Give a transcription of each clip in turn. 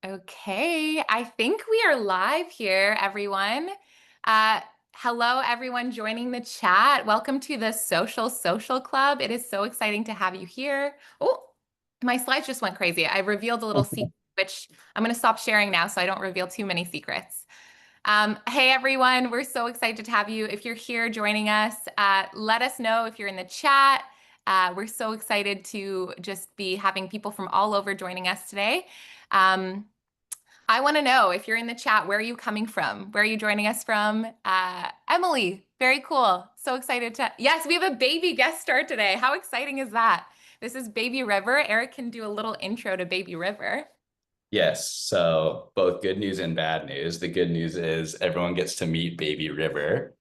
Okay, I think we are live here, everyone. Uh, Hello, everyone joining the chat. Welcome to the Social Club. It is so exciting to have you here. Oh, my slides just went crazy. I revealed a little secret, which I'm going to stop sharing now so I don't reveal too many secrets. Hey, everyone, we're so excited to have you. If you're here joining us, let us know if you're in the chat. We're so excited to just be having people from all over joining us today. I want to know if you're in the chat, where are you coming from? Where are you joining us from? Emily, very cool. So excited to, yes, we have a baby guest star today. How exciting is that? This is Baby River. Eric can do a little intro to Baby River. Yes, so both good news and bad news. The good news is everyone gets to meet Baby River.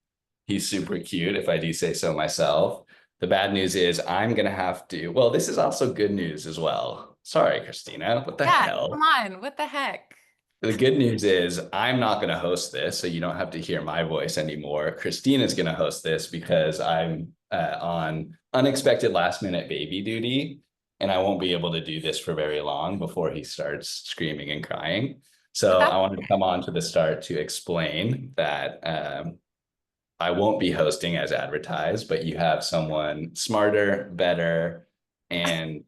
He's super cute, if I do say so myself. The bad news is I'm gonna have to, well, this is also good news as well. Sorry, Christina, what the Yeah, hell? come on. What the heck? The good news is I'm not gonna host this, so you don't have to hear my voice anymore. Christina's gonna host this because I'm on unexpected last minute baby duty, and I won't be able to do this for very long before he starts screaming and crying. But So that's I wanted to come on to the start to explain that I won't be hosting as advertised, but you have someone smarter, better, and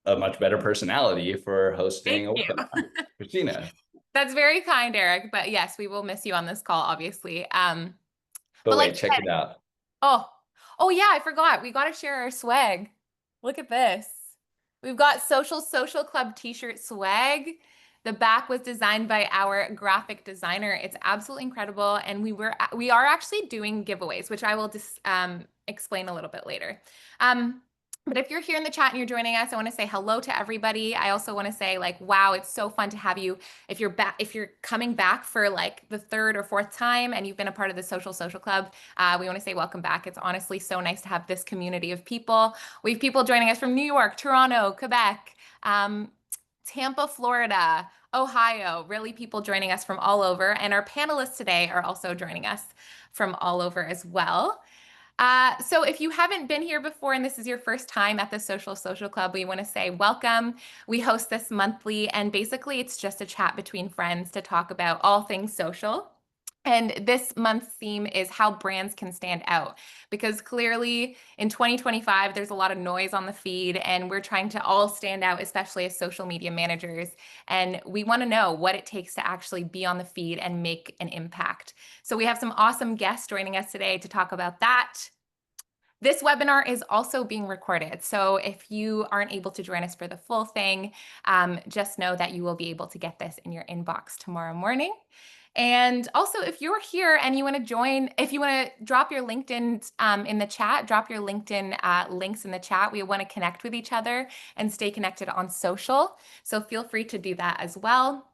a much better personality for hosting thank a you. webinar. Christina. That's very kind, Eric. But yes, we will miss you on this call, obviously. But But like wait, you check said, it out. oh, oh yeah, I forgot. We got to share our swag. Look at this. We've got Social Club t-shirt swag. The back was designed by our graphic designer. It's absolutely incredible. And we are actually doing giveaways, which I will just explain a little bit later. But if you're here in the chat and you're joining us, I want to say hello to everybody. I also want to say like, wow, it's so fun to have you. If you're back, if you're coming back for like the third or fourth time and you've been a part of the Social Club, we want to say welcome back. It's honestly so nice to have this community of people. We have people joining us from New York, Toronto, Quebec, Tampa, Florida, Ohio, really people joining us from all over. And our panelists today are also joining us from all over as well. So if you haven't been here before and this is your first time at the Social Club, we want to say welcome. We host this monthly, and basically it's just a chat between friends to talk about all things social. And this month's theme is how brands can stand out, because clearly in 2025, there's a lot of noise on the feed, and we're trying to all stand out, especially as social media managers. And we want to know what it takes to actually be on the feed and make an impact. So we have some awesome guests joining us today to talk about that. This webinar is also being recorded. So if you aren't able to join us for the full thing, just know that you will be able to get this in your inbox tomorrow morning. And also, if you're here and you want to join, if you want to drop your LinkedIn in the chat, drop your LinkedIn links in the chat. We want to connect with each other and stay connected on social. So feel free to do that as well.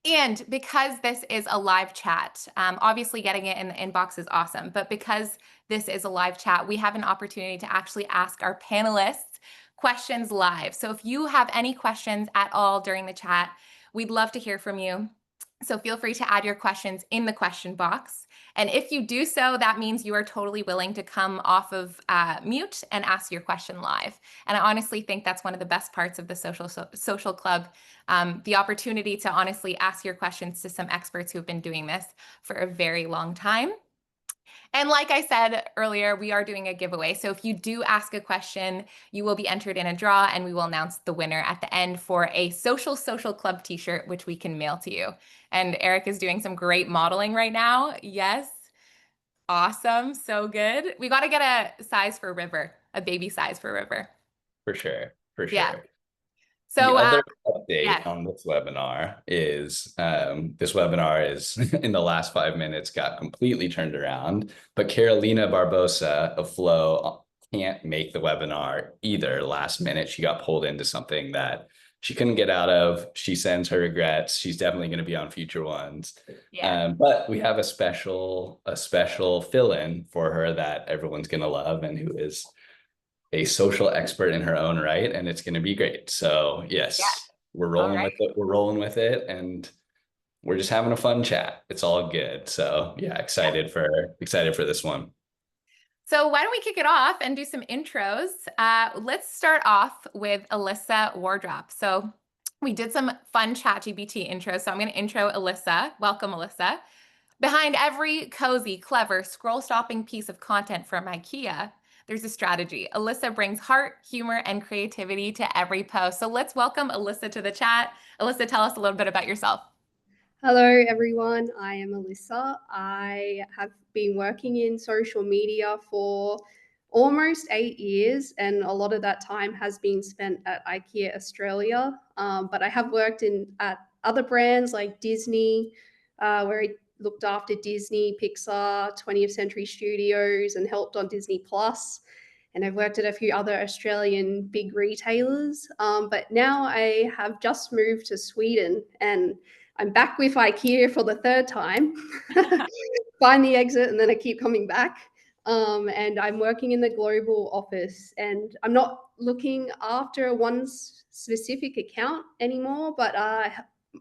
And because this is a live chat, obviously getting it in the inbox is awesome, but because this is a live chat, we have an opportunity to actually ask our panelists questions live. So if you have any questions at all during the chat, we'd love to hear from you. So feel free to add your questions in the question box. And if you do so, that means you are totally willing to come off of mute and ask your question live. And I honestly think that's one of the best parts of the Social Club, the opportunity to honestly ask your questions to some experts who have been doing this for a very long time. And like I said earlier, we are doing a giveaway. So if you do ask a question, you will be entered in a draw, and we will announce the winner at the end for a Social Club t-shirt, which we can mail to you. And Eric is doing some great modeling right now. Yes. Awesome. So good. We got to get a size for River, a baby size for River. For sure, for Yeah. sure. The So, other yes. update on this webinar is in the last 5 minutes got completely turned around, but Carolina Barbosa of Flow can't make the webinar either last minute. She got pulled into something that she couldn't get out of. She sends her regrets. She's definitely going to be on future ones. Yeah. But we have a special fill-in for her that everyone's going to love, and who is a social expert in her own right, and it's going to be great. So Yeah. yes, we're All rolling right. with it. We're rolling with it, and we're just having a fun chat. It's all good. So yeah, Yeah. excited for this one. So why don't we kick it off and do some intros? Let's start off with Elissa Wardrop. So We did some fun ChatGPT intros, so I'm going to intro Elissa. Welcome, Elissa. Behind every cozy, clever, scroll-stopping piece of content from IKEA, there's a strategy. Elissa brings heart, humor, and creativity to every post. So let's welcome Elissa to the chat. Elissa, tell us a little bit about yourself. Hello, everyone. I am Elissa. I have been working in social media for almost 8 years, and a lot of that time has been spent at IKEA Australia. But I have worked at other brands like Disney, where I looked after Disney, Pixar, 20th Century Studios, and helped on Disney Plus. And I've worked at a few other Australian big retailers. But now I have just moved to Sweden, and I'm back with IKEA for the third time. Find the exit, and then I keep coming back. And I'm working in the global office, and I'm not looking after one specific account anymore, but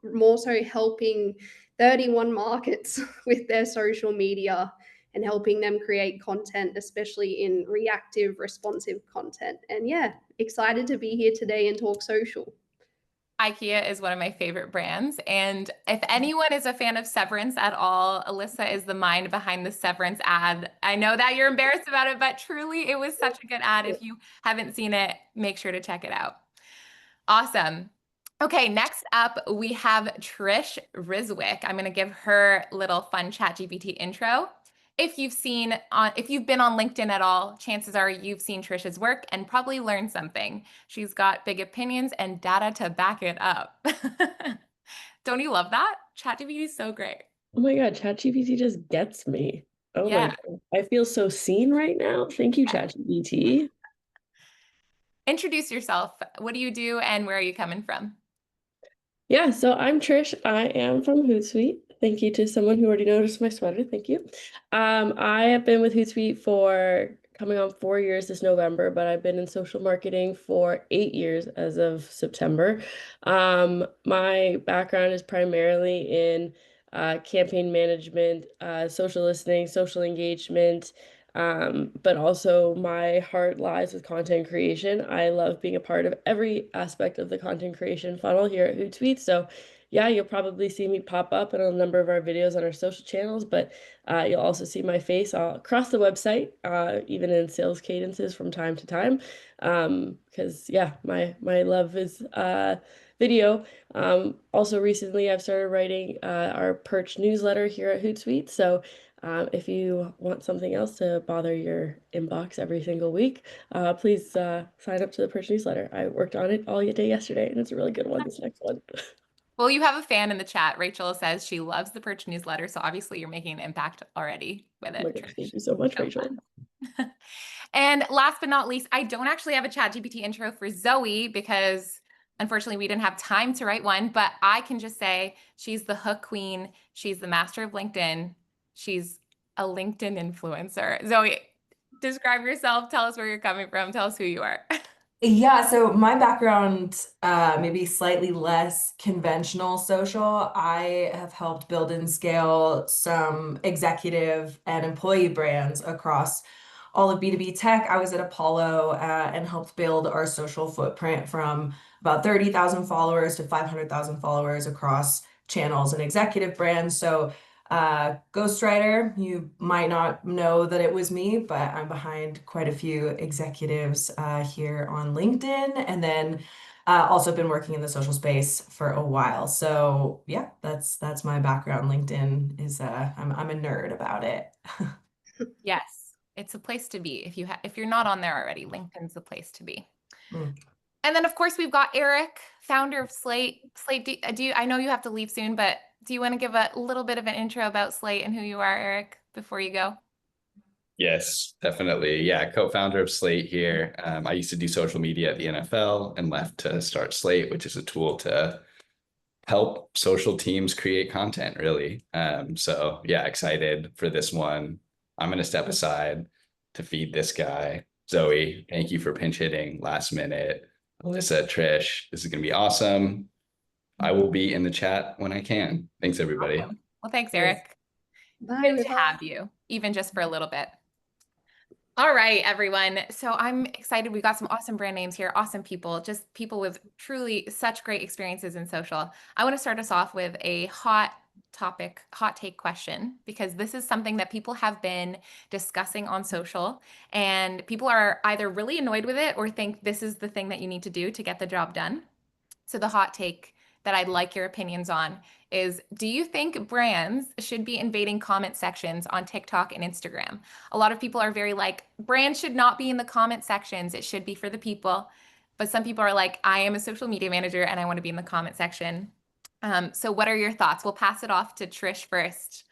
more so helping 31 markets with their social media and helping them create content, especially in reactive, responsive content. And yeah, excited to be here today and talk social. IKEA is one of my favorite brands. And if anyone is a fan of Severance at all, Elissa is the mind behind the Severance ad. I know that you're embarrassed about it, but truly it was such a good ad. If you haven't seen it, make sure to check it out. Awesome. Okay, next up we have Trish Riswick. I'm going to give her little fun ChatGPT intro. If you've been on LinkedIn at all, chances are you've seen Trish's work and probably learned something. She's got big opinions and data to back it up. Don't you love that? ChatGPT is so great. Oh my God, ChatGPT just gets me. Oh my Yeah. God. I feel so seen right now. Thank you, ChatGPT. Introduce yourself. What do you do and where are you coming from? Yeah, so I'm Trish. I am from Hootsuite. Thank you to someone who already noticed my sweater. Thank you. I have been with Hootsuite for coming on 4 years this November, but I've been in social marketing for 8 years as of September. My background is primarily in campaign management, social listening, social engagement, but also my heart lies with content creation. I love being a part of every aspect of the content creation funnel here at Hootsuite. So yeah, you'll probably see me pop up in a number of our videos on our social channels, but you'll also see my face all across the website, even in sales cadences from time to time. Because yeah, my love is video. Also recently I've started writing our Perch newsletter here at Hootsuite. So if you want something else to bother your inbox every single week, please sign up to the Perch newsletter. I worked on it all day yesterday, and it's a really good one, this next one. Well, you have a fan in the chat. Rachel says she loves the Perch newsletter, so obviously you're making an impact already with it. Oh my gosh, thank you so much, Rachel. And last but not least, I don't actually have a ChatGPT intro for Zoe because unfortunately we didn't have time to write one, but I can just say she's the hook queen. She's the master of LinkedIn. She's a LinkedIn influencer. Zoe, describe yourself. Tell us where you're coming from. Tell us who you are. Yeah, so my background, maybe slightly less conventional social. I have helped build and scale some executive and employee brands across all of B2B tech. I was at Apollo and helped build our social footprint from about 30,000 followers to 500,000 followers across channels and executive brands. So Ghostwriter, you might not know that it was me, but I'm behind quite a few executives here on LinkedIn, and then also been working in the social space for a while. So yeah, that's my background. LinkedIn is I'm a nerd about it. Yes, it's a place to be. If you're not on there already, LinkedIn's the place to be. Mm. And then of course we've got Eric, founder of Slate. Slate, I know you have to leave soon, but do you want to give a little bit of an intro about Slate and who you are, Eric, before you go? Yes, definitely. Yeah, co-founder of Slate here. I used to do social media at the NFL and left to start Slate, which is a tool to help social teams create content, really. So yeah, excited for this one. I'm going to step aside to feed this guy. Zoe, thank you for pinch hitting last minute. Elissa, Trish, this is going to be awesome. I will be in the chat when I can. Thanks, everybody. Well, thanks, Eric. Bye. Good to have you, even just for a little bit. All right, everyone. So I'm excited. We've got some awesome brand names here, awesome people, just people with truly such great experiences in social. I want to start us off with a hot topic, hot take question, because this is something that people have been discussing on social, and people are either really annoyed with it or think this is the thing that you need to do to get the job done. So the hot take that I'd like your opinions on is, do you think brands should be invading comment sections on TikTok and Instagram? A lot of people are very like, brands should not be in the comment sections. It should be for the people. But some people are like, I am a social media manager and I want to be in the comment section. So what are your thoughts? We'll pass it off to Trish first.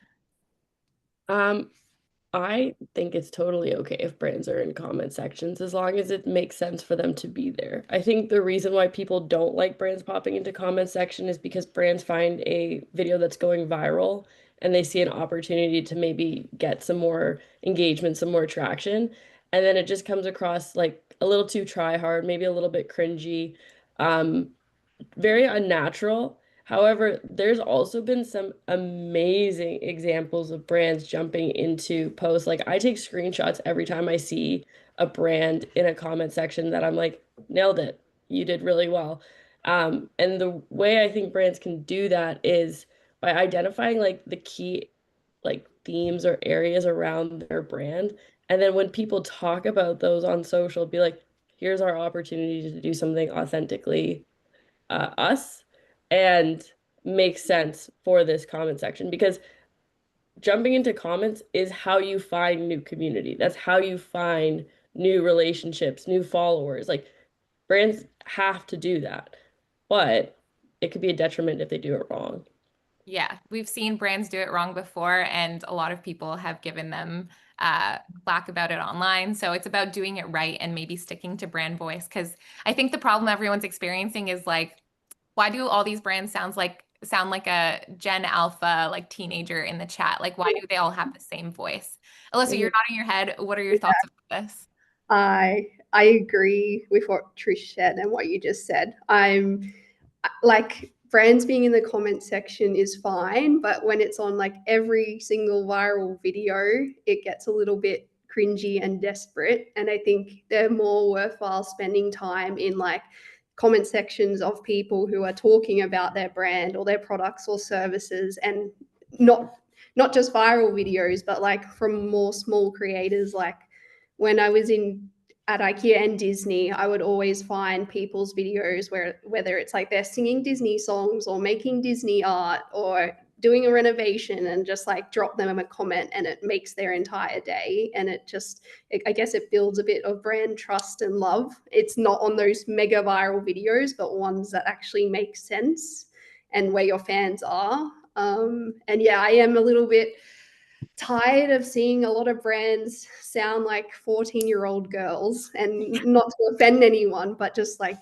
Um, I think it's totally okay if brands are in comment sections as long as it makes sense for them to be there. I think the reason why people don't like brands popping into comment section is because brands find a video that's going viral and they see an opportunity to maybe get some more engagement, some more traction, and then it just comes across like a little too try hard, maybe a little bit cringy. Um, Very unnatural. However, there's also been some amazing examples of brands jumping into posts. Like I take screenshots every time I see a brand in a comment section that I'm like, nailed it. You did really well. And the way I think brands can do that is by identifying like the key like themes or areas around their brand. And then when people talk about those on social, be like, here's our opportunity to do something authentically us and make sense for this comment section because jumping into comments is how you find new community. That's how you find new relationships, new followers. Like brands have to do that, but it could be a detriment if they do it wrong. Yeah, we've seen brands do it wrong before, and a lot of people have given them flack about it online. So it's about doing it right and maybe sticking to brand voice. Because I think the problem everyone's experiencing is like, why do all these brands sound like a Gen Alpha like teenager in the chat? Like, why do they all have the same voice? Alyssa, you're nodding your head. What are your thoughts about this? I agree with what Trish said and what you just said. I'm like brands being in the comment section is fine, but when it's on like every single viral video, it gets a little bit cringy and desperate. And I think they're more worthwhile spending time in like comment sections of people who are talking about their brand or their products or services, and not just viral videos, but like from more small creators. Like when I was in at IKEA and Disney, I would always find people's videos where whether it's like they're singing Disney songs or making Disney art or doing a renovation, and just like drop them a comment and it makes their entire day. And I guess it builds a bit of brand trust and love. It's not on those mega viral videos, but ones that actually make sense and where your fans are. And yeah, I am a little bit tired of seeing a lot of brands sound like 14-year-old girls, and not to offend anyone, but just like,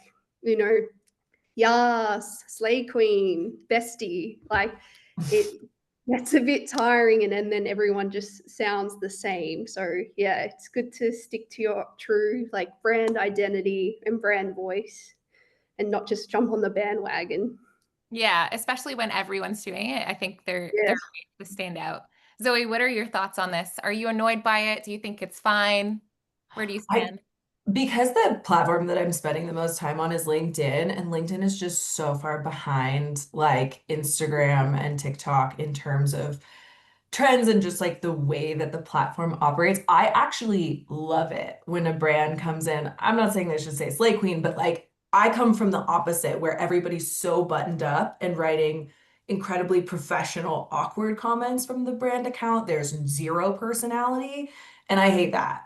yes, slay queen, bestie. Like it gets a bit tiring, and then everyone just sounds the same. So yeah, it's good to stick to your true like brand identity and brand voice and not just jump on the bandwagon. Yeah, especially when everyone's doing it. I think they're ways to stand out. Zoe, what are your thoughts on this? Are you annoyed by it? Do you think it's fine? Where do you stand? Because the platform that I'm spending the most time on is LinkedIn, and LinkedIn is just so far behind like Instagram and TikTok in terms of trends and just like the way that the platform operates. I actually love it when a brand comes in. I'm not saying they should say Slay Queen, but like I come from the opposite where everybody's so buttoned up and writing incredibly professional, awkward comments from the brand account. There's zero personality, and I hate that.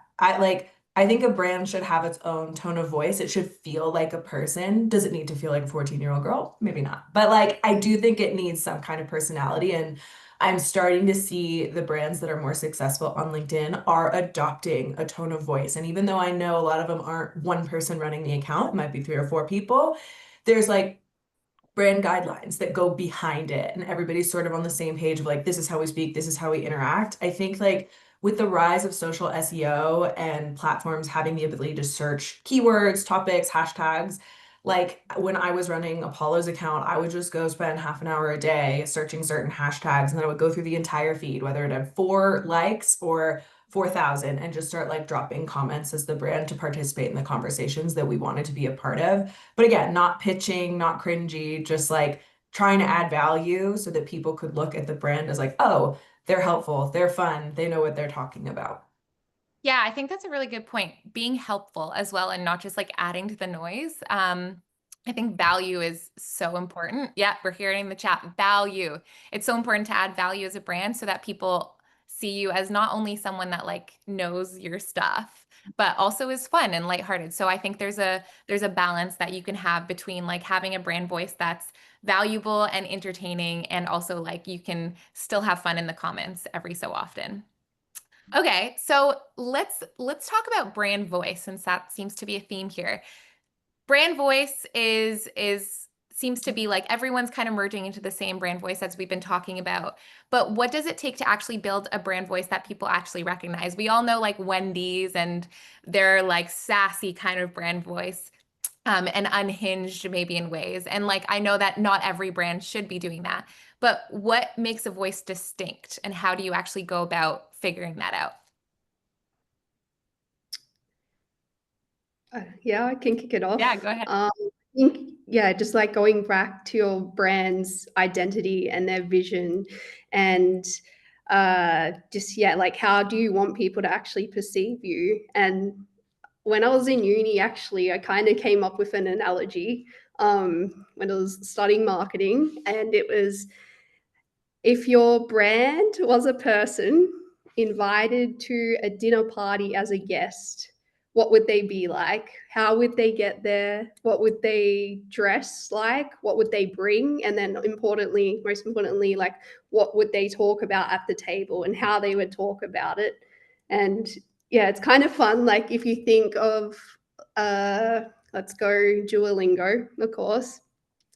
I think a brand should have its own tone of voice. It should feel like a person. Does it need to feel like a 14-year-old girl? Maybe not. But like I do think it needs some kind of personality, and I'm starting to see the brands that are more successful on LinkedIn are adopting a tone of voice. And even though I know a lot of them aren't one person running the account, it might be 3 or 4 people, there's like brand guidelines that go behind it. And everybody's sort of on the same page of like, this is how we speak, this is how we interact. I think like with the rise of social SEO and platforms having the ability to search keywords, topics, hashtags, like when I was running Apollo's account, I would just go spend half an hour a day searching certain hashtags, and then I would go through the entire feed, whether it had 4 likes or 4,000 and just start like dropping comments as the brand to participate in the conversations that we wanted to be a part of. But again, not pitching, not cringy, just like trying to add value so that people could look at the brand as like, oh, they're helpful, they're fun, they know what they're talking about. Yeah, I think that's a really good point. Being helpful as well and not just like adding to the noise. I think value is so important. Yeah, we're hearing in the chat, value. It's so important to add value as a brand so that people see you as not only someone that like knows your stuff, but also is fun and lighthearted. So I think there's a balance that you can have between like having a brand voice that's valuable and entertaining, and also like you can still have fun in the comments every so often. Okay, so let's talk about brand voice, since that seems to be a theme here. Brand voice is seems to be like everyone's kind of merging into the same brand voice as we've been talking about. But what does it take to actually build a brand voice that people actually recognize? We all know like Wendy's and their like sassy kind of brand voice. And unhinged maybe in ways. And like, I know that not every brand should be doing that, but what makes a voice distinct, and how do you actually go about figuring that out? Yeah, I can kick it off. Yeah, go ahead. I think, yeah, just like going back to your brand's identity and their vision, and just, yeah, like how do you want people to actually perceive you? And when I was in uni, actually, I kind of came up with an analogy when I was studying marketing, and it was, if your brand was a person invited to a dinner party as a guest, what would they be like? How would they get there? What would they dress like? What would they bring? And then importantly, most importantly, like what would they talk about at the table and how they would talk about it? And yeah, it's kind of fun. Like if you think of, let's go Duolingo, of course,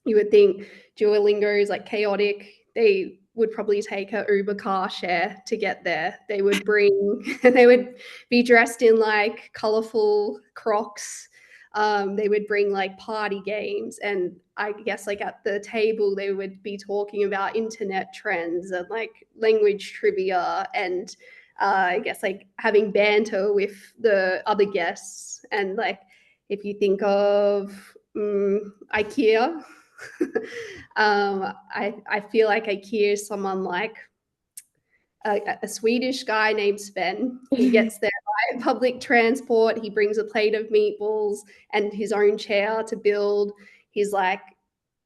you would think Duolingo is like chaotic. They would probably take a Uber car share to get there. They would bring, they would be dressed in like colorful Crocs. They would bring like party games, and I guess like at the table they would be talking about internet trends and like language trivia, and I guess like having banter with the other guests. And like if you think of IKEA, I feel like IKEA is someone like a Swedish guy named Sven. He gets there by public transport. He brings a plate of meatballs and his own chair to build. He's like,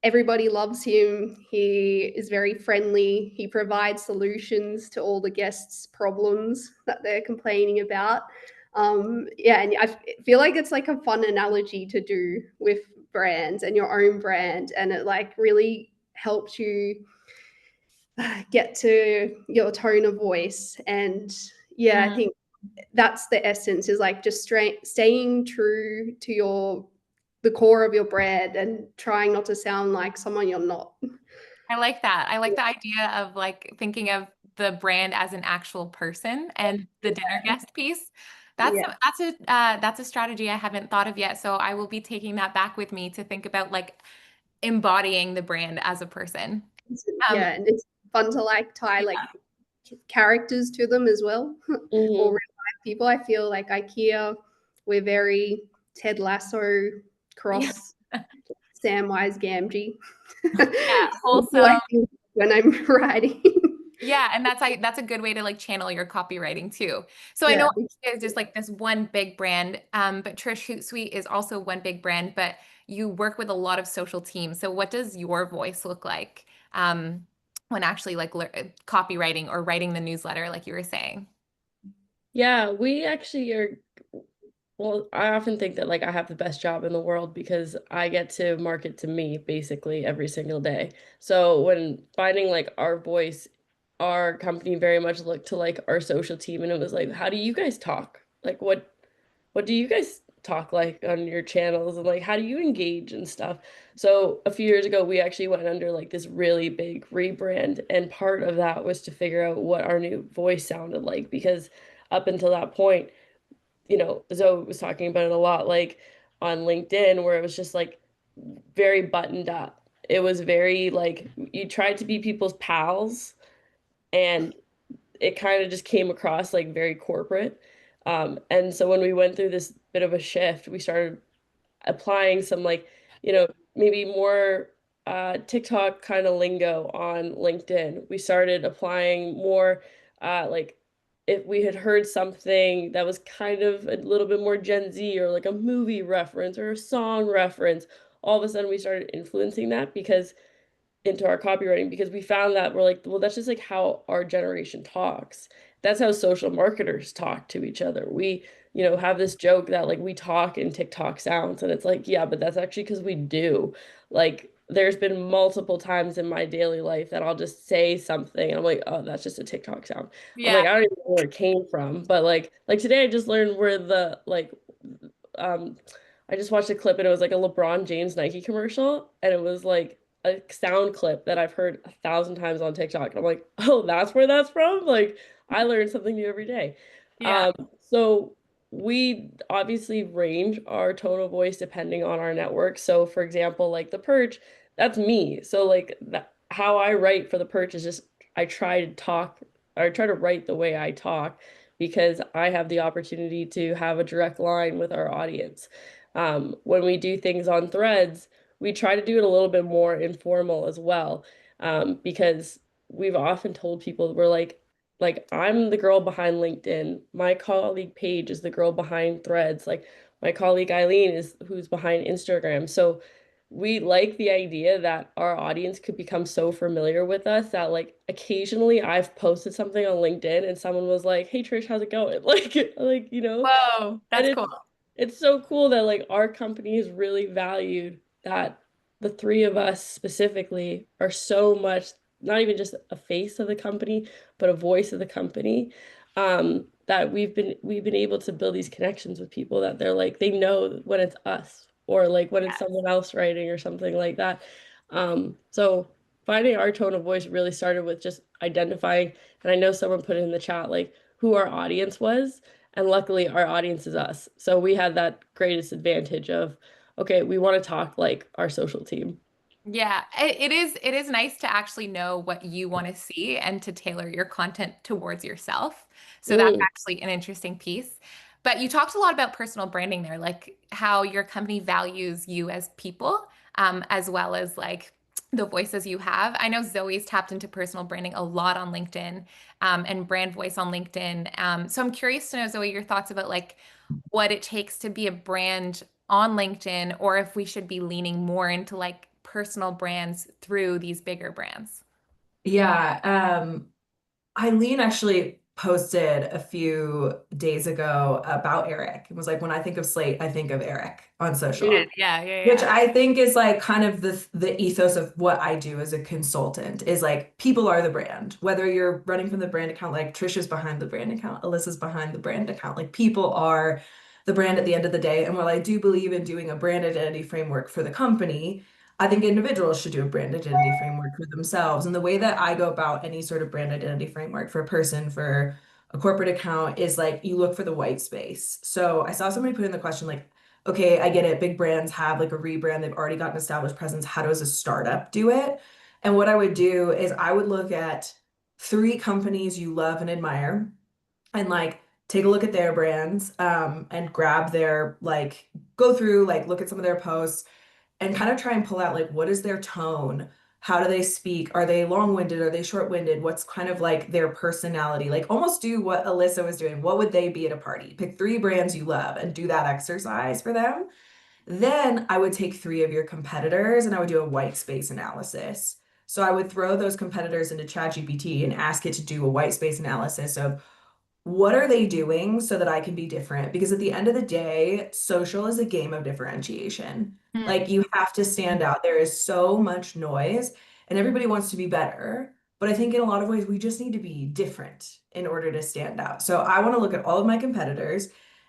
everybody loves him. He is very friendly. He provides solutions to all the guests' problems that they're complaining about. Yeah, and I feel like it's like a fun analogy to do with brands and your own brand, and it like really helps you get to your tone of voice. And yeah, I think that's the essence, is like just staying true to the core of your brand and trying not to sound like someone you're not. I like that. I like the idea of like thinking of the brand as an actual person and the dinner guest piece. That's a strategy I haven't thought of yet. So I will be taking that back with me to think about like embodying the brand as a person. Yeah, and it's fun to like tie like characters to them as well, or real life people. I feel like IKEA, we're very Ted Lasso cross Samwise Gamgee. Yeah, wholesome. When I'm writing. Yeah, and that's a good way to like channel your copywriting too. So I know it's just like this one big brand, but Trish Hootsuite is also one big brand, but you work with a lot of social teams. So what does your voice look like when actually like copywriting or writing the newsletter, like you were saying? Yeah, we actually are. Well, I often think that like I have the best job in the world because I get to market to me basically every single day. So when finding like our voice, our company very much looked to like our social team, and it was like, how do you guys talk? Like what do you guys talk like on your channels, and like how do you engage and stuff? So a few years ago we actually went under like this really big rebrand, and part of that was to figure out what our new voice sounded like, because up until that point, Zoe was talking about it a lot, like on LinkedIn, where it was just like very buttoned up. It was very like you tried to be people's pals, and it kind of just came across like very corporate. And so when we went through this bit of a shift, we started applying some like, maybe more TikTok kind of lingo on LinkedIn. We started applying more like if we had heard something that was kind of a little bit more Gen Z or like a movie reference or a song reference, all of a sudden we started influencing that because into our copywriting because we found that we're like, well, that's just like how our generation talks. That's how social marketers talk to each other. We, have this joke that like we talk in TikTok sounds, and it's like, yeah, but that's actually because we do. Like, there's been multiple times in my daily life that I'll just say something and I'm like, oh, that's just a TikTok sound. I'm Yeah. like, I don't even know where it came from, but like today I just learned where the um I just watched a clip and it was like a LeBron James Nike commercial and it was like a sound clip that I've heard 1,000 times on TikTok. And I'm like, oh, that's where that's from? Like, I learn something new every day. Yeah. So we obviously range our tone of voice depending on our network. So for example, like the perch, that's me. So like that, how I write for the perch is just I try to talk or I try to write the way I talk because I have the opportunity to have a direct line with our audience. When we do things on threads, we try to do it a little bit more informal as well, because we've often told people we're like I'm the girl behind LinkedIn. My colleague Paige is the girl behind Threads. Like my colleague Eileen is who's behind Instagram. So we like the idea that our audience could become so familiar with us that like occasionally I've posted something on LinkedIn and someone was like, "Hey Trish, how's it going?" Whoa, And that's cool. it's so cool that like our company has really valued that the three of us specifically are so much not even just a face of the company, but a voice of the company. That we've been able to build these connections with people that they're like they know when it's us or like when it's Yes. someone else writing or something like that. So finding our tone of voice really started with just identifying, and I know someone put it in the chat like who our audience was. And luckily, our audience is us. So we had that greatest advantage of, okay, we want to talk like our social team. Yeah, it is nice to actually know what you want to see and to tailor your content towards yourself. So that's Mm, actually an interesting piece. But you talked a lot about personal branding there, like how your company values you as people, as well as like the voices you have. I know Zoe's tapped into personal branding a lot on LinkedIn, and brand voice on LinkedIn. So I'm curious to know, Zoe, your thoughts about like what it takes to be a brand on LinkedIn, or if we should be leaning more into like personal brands through these bigger brands. Yeah, Eileen actually posted a few days ago about Eric. It was like, when I think of Slate, I think of Eric on You did. social, Yeah, yeah, which yeah. I think is like kind of the ethos of what I do as a consultant is like people are the brand. Whether you're running from the brand account, like Trisha's behind the brand account, Alyssa's behind the brand account, like people are the brand at the end of the day. And while I do believe in doing a brand identity framework for the company, I think individuals should do a brand identity framework for themselves. And the way that I go about any sort of brand identity framework for a person, for a corporate account, is like you look for the white space. So I saw somebody put in the question, like, okay, I get it. Big brands have like a rebrand, they've already got an established presence. How does a startup do it? And what I would do is I would look at three companies you love and admire and like take a look at their brands, and grab their like go through, like look at some of their posts and kind of try and pull out like what is their tone? How do they speak? Are they long-winded? Are they short-winded? What's kind of like their personality? Like almost do what Alyssa was doing. What would they be at a party? Pick three brands you love and do that exercise for them. Then I would take three of your competitors and I would do a white space analysis. So I would throw those competitors into ChatGPT and ask it to do a white space analysis of what are they doing so that I can be different? Because at the end of the day, social is a game of differentiation. Hmm. Like you have to stand out. There is so much noise and everybody wants to be better. But I think in a lot of ways, we just need to be different in order to stand out. So I want to look at all of my competitors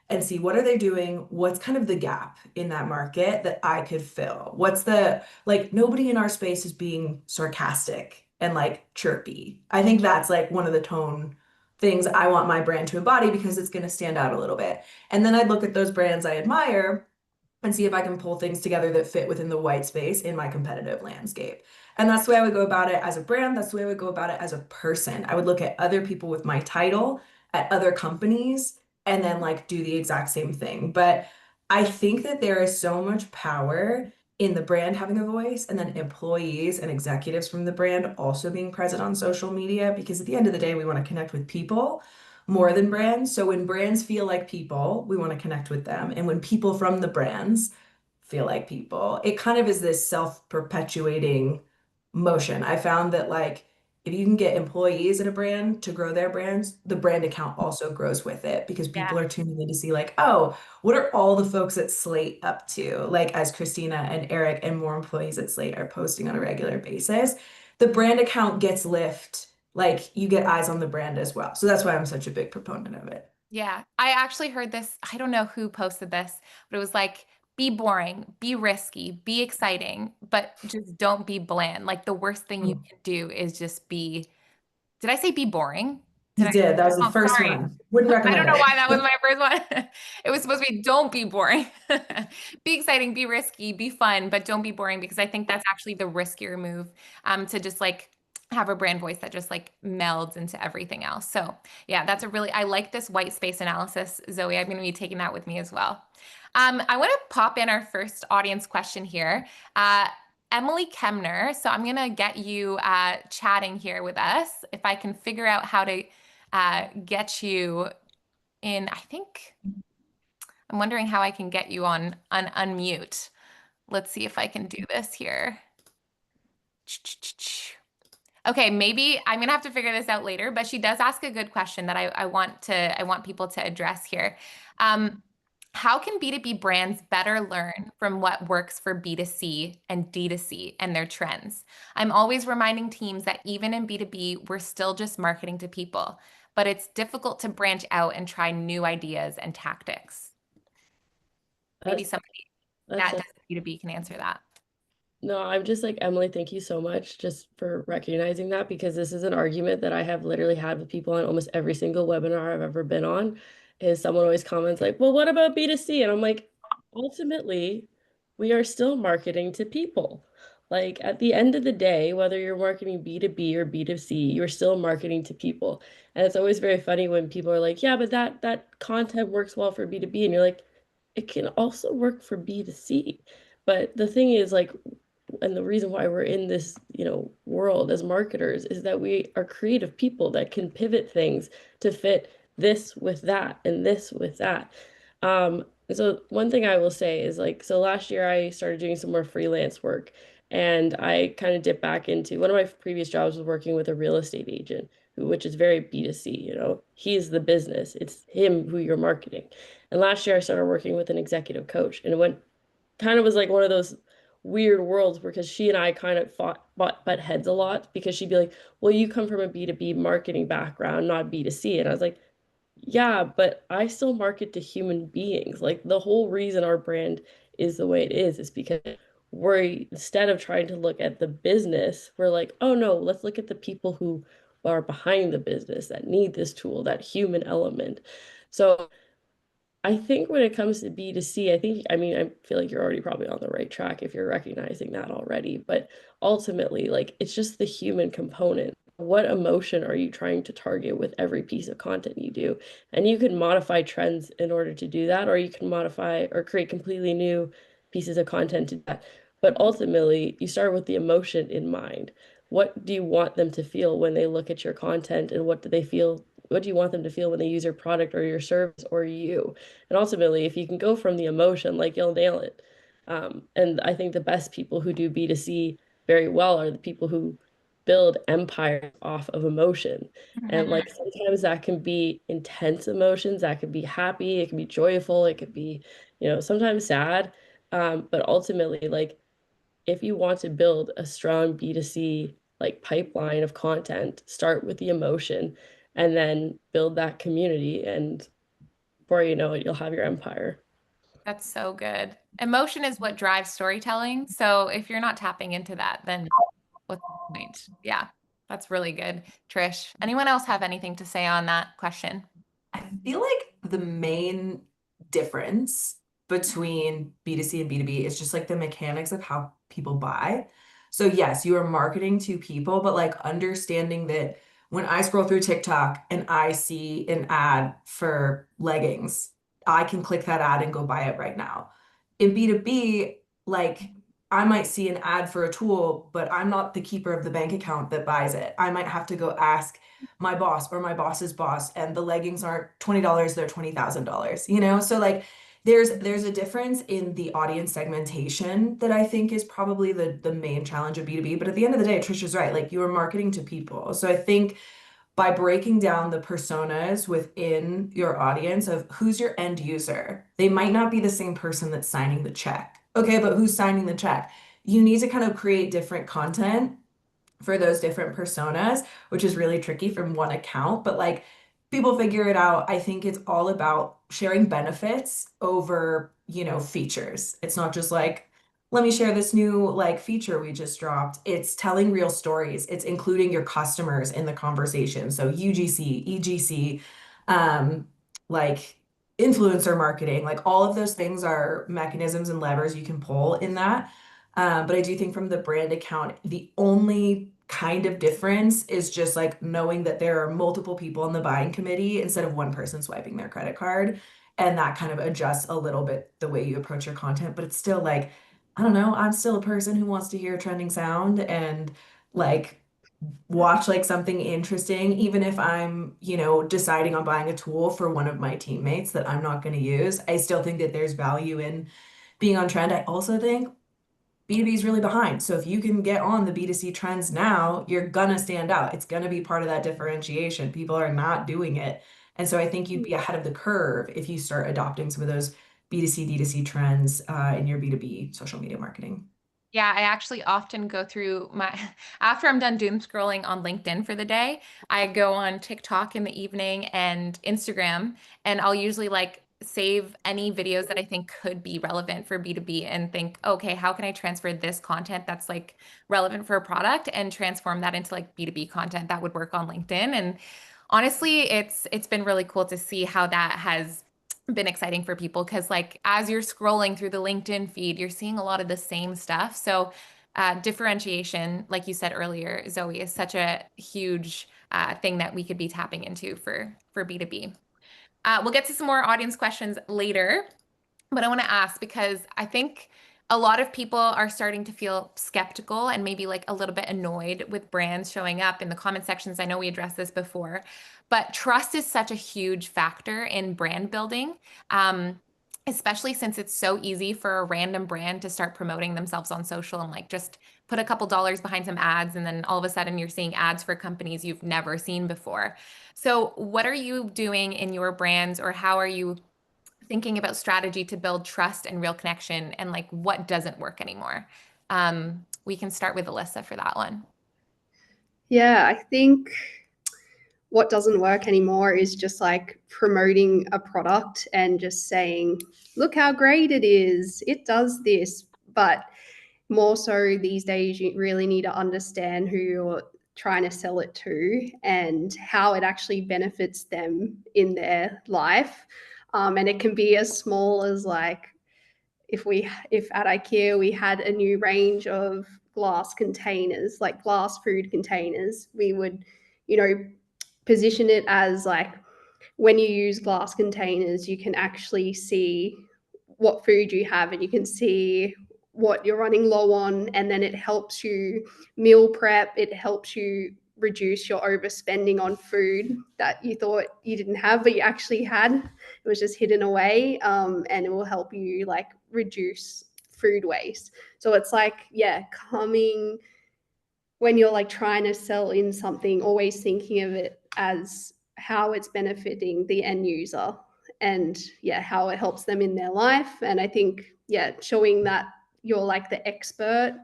and see what are they doing? What's kind of the gap in that market that I could fill? What's the, like, nobody in our space is being sarcastic and like chirpy. I think that's like one of the tone things I want my brand to embody because it's going to stand out a little bit. And then I'd look at those brands I admire and see if I can pull things together that fit within the white space in my competitive landscape. And that's the way I would go about it as a brand. That's the way I would go about it as a person. I would look at other people with my title at other companies and then like do the exact same thing. But I think that there is so much power in the brand having a voice, and then employees and executives from the brand also being present on social media, because at the end of the day, we want to connect with people more than brands. So when brands feel like people, we want to connect with them. And when people from the brands feel like people, it kind of is this self-perpetuating motion. I found that like if you can get employees at a brand to grow their brands, the brand account also grows with it, because people Yeah. are tuning in to see like, oh, what are all the folks at Slate up to? Like as Christina and Eric and more employees at Slate are posting on a regular basis, the brand account gets lift. Like you get eyes on the brand as well. So that's why I'm such a big proponent of it. Yeah, I actually heard this. I don't know who posted this, but it was like, be boring, be risky, be exciting, but just don't be bland. Like the worst thing you can do is just be, did I say be boring? Did You I? did. That was the Oh, first sorry. one. Wouldn't I don't recommend know it. why that was my first one. It was supposed to be don't be boring. Be exciting, be risky, be fun, but don't be boring, because I think that's actually the riskier move, to just like have a brand voice that just like melds into everything else. So yeah, that's a really, I like this white space analysis, Zoe. I'm going to be taking that with me as well. I want to pop in our first audience question here. Emily Kemner. So I'm going to get you chatting here with us. If I can figure out how to get you in, I think I'm wondering how I can get you on unmute. Let's see if I can do this here. Okay, maybe I'm gonna have to figure this out later, but she does ask a good question that I want people to address here. How can B2B brands better learn from what works for B2C and D2C and their trends? I'm always reminding teams that even in B2B, we're still just marketing to people, but it's difficult to branch out and try new ideas and tactics. Maybe somebody that does B2B can answer that. No, I'm just like, Emily, thank you so much just for recognizing that, because this is an argument that I have literally had with people on almost every single webinar I've ever been on. Is someone always comments like, well, what about B2C? And I'm like, ultimately, we are still marketing to people. Like at the end of the day, whether you're marketing B2B or B2C, you're still marketing to people. And it's always very funny when people are like, yeah, but that content works well for B2B. And you're like, it can also work for B2C. But the thing is, like, and the reason why we're in this, world as marketers is that we are creative people that can pivot things to fit this with that and this with that. So one thing I will say is like, so last year I started doing some more freelance work, and I kind of dipped back into one of my previous jobs was working with a real estate agent, which is very B2C, he's the business, it's him who you're marketing. And last year I started working with an executive coach, and it went kind of was like one of those weird worlds, because she and I kind of butt heads a lot, because she'd be like, well, you come from a B2B marketing background, not B2C. And I was like, yeah, but I still market to human beings. Like the whole reason our brand is the way it is because we're, instead of trying to look at the business, we're like, oh no, let's look at the people who are behind the business that need this tool, that human element. So I think when it comes to B2C, I feel like you're already probably on the right track if you're recognizing that already. But ultimately, like, it's just the human component. What emotion are you trying to target with every piece of content you do? And you can modify trends in order to do that, or you can modify or create completely new pieces of content to that. But ultimately, you start with the emotion in mind. What do you want them to feel when they look at your content, and what do they feel? What do you want them to feel when they use your product or your service or you? And ultimately, if you can go from the emotion, like you'll nail it. And I think the best people who do B2C very well are the people who build empires off of emotion. And like sometimes that can be intense emotions, that can be happy, it can be joyful, it could be, sometimes sad. But ultimately, like if you want to build a strong B2C like pipeline of content, start with the emotion and then build that community, and before you know it, you'll have your empire. That's so good. Emotion is what drives storytelling. So if you're not tapping into that, then what's the point? Yeah, that's really good. Trish, anyone else have anything to say on that question? I feel like the main difference between B2C and B2B. It's just like the mechanics of how people buy. So yes, you are marketing to people, but like understanding that when I scroll through TikTok and I see an ad for leggings, I can click that ad and go buy it right now. In B2B, like I might see an ad for a tool, but I'm not the keeper of the bank account that buys it. I might have to go ask my boss or my boss's boss, and the leggings aren't $20, they're $20,000, you know? So like there's a difference in the audience segmentation that I think is probably the main challenge of B2B. But at the end of the day, Trisha's right. Like you are marketing to people. So I think by breaking down the personas within your audience of who's your end user, they might not be the same person that's signing the check. Okay, but who's signing the check? You need to kind of create different content for those different personas, which is really tricky from one account, but like people figure it out. I think it's all about sharing benefits over, you know, features. It's not just like, let me share this new like feature we just dropped. It's telling real stories. It's including your customers in the conversation. So UGC, EGC, like influencer marketing, like all of those things are mechanisms and levers you can pull in that. But I do think from the brand account, the only kind of difference is just like knowing that there are multiple people in the buying committee instead of one person swiping their credit card. And that kind of adjusts a little bit the way you approach your content. But it's still like, I don't know, I'm still a person who wants to hear trending sound and like watch like something interesting, even if I'm, you know, deciding on buying a tool for one of my teammates that I'm not going to use. I still think that there's value in being on trend. I also think B2B is really behind. So if you can get on the B2C trends now, you're gonna stand out. It's gonna be part of that differentiation. People are not doing it. And so I think you'd be ahead of the curve if you start adopting some of those B2C, D2C trends in your B2B social media marketing. Yeah, I actually often go through after I'm done doom scrolling on LinkedIn for the day, I go on TikTok in the evening and Instagram, and I'll usually like save any videos that I think could be relevant for B2B and think, okay, how can I transfer this content that's like relevant for a product and transform that into like B2B content that would work on LinkedIn? And honestly, it's been really cool to see how that has been exciting for people because like as you're scrolling through the LinkedIn feed, you're seeing a lot of the same stuff. So differentiation, like you said earlier, Zoe, is such a huge thing that we could be tapping into for B2B. We'll get to some more audience questions later, but I want to ask because I think a lot of people are starting to feel skeptical and maybe like a little bit annoyed with brands showing up in the comment sections. I know we addressed this before, but trust is such a huge factor in brand building, especially since it's so easy for a random brand to start promoting themselves on social and like just put a couple dollars behind some ads, and then all of a sudden you're seeing ads for companies you've never seen before. So what are you doing in your brands, or how are you thinking about strategy to build trust and real connection, and like what doesn't work anymore? We can start with Elissa for that one. Yeah, I think what doesn't work anymore is just like promoting a product and just saying, look how great it is. It does this. But more so these days, you really need to understand who you're trying to sell it to and how it actually benefits them in their life. And it can be as small as like, if at IKEA we had a new range of glass containers, like glass food containers, we would, you know, position it as like, when you use glass containers, you can actually see what food you have and you can see what you're running low on, and then it helps you meal prep. It helps you reduce your overspending on food that you thought you didn't have but you actually had. It was just hidden away, and it will help you like reduce food waste. So it's like, yeah, coming when you're like trying to sell in something, always thinking of it as how it's benefiting the end user and yeah, how it helps them in their life. And I think, yeah, showing that you're like the expert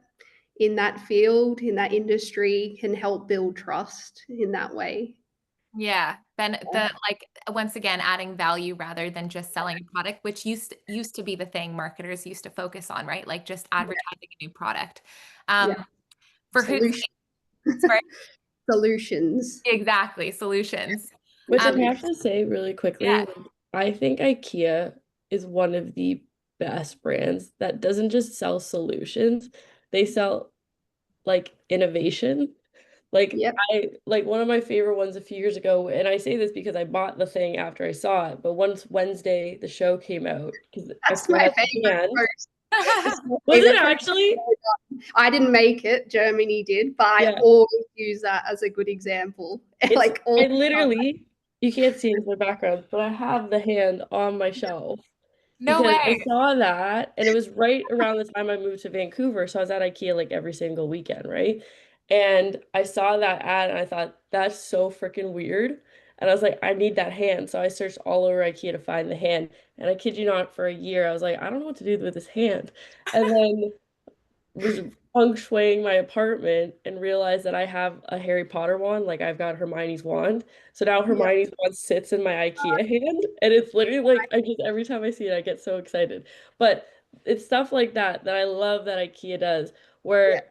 in that field, in that industry, can help build trust in that way. Yeah, then the like once again adding value rather than just selling a product, which used to be the thing marketers used to focus on, right? Like just advertising a new product. Yeah. For who, sorry, Solutions. exactly, solutions. Which I have to say really quickly, Yeah. I think IKEA is one of the best brands that doesn't just sell solutions, they sell like innovation. Like Yep. like one of my favorite ones a few years ago, and I say this because I bought the thing after I saw it, but once Wednesday the show came out, because I That's still my had the favorite hand. post. It's my Was it favorite post. actually? I didn't make it, Germany did, but I Yeah. always use that as a good example. Like all I the time. literally, you can't see it in my background, but I have the hand on my shelf No because I way. saw that, and it was right around the time I moved to Vancouver, so I was at IKEA like every single weekend, right? And I saw that ad and I thought, that's so freaking weird. And I was like, I need that hand. So I searched all over IKEA to find the hand. And I kid you not, for a year, I was like, I don't know what to do with this hand. And then was feng shuiing my apartment and realized that I have a Harry Potter wand, like I've got Hermione's wand. So now Yeah. Hermione's wand sits in my IKEA hand, and it's literally like I just every time I see it, I get so excited. But it's stuff like that that I love that IKEA does, Yeah. where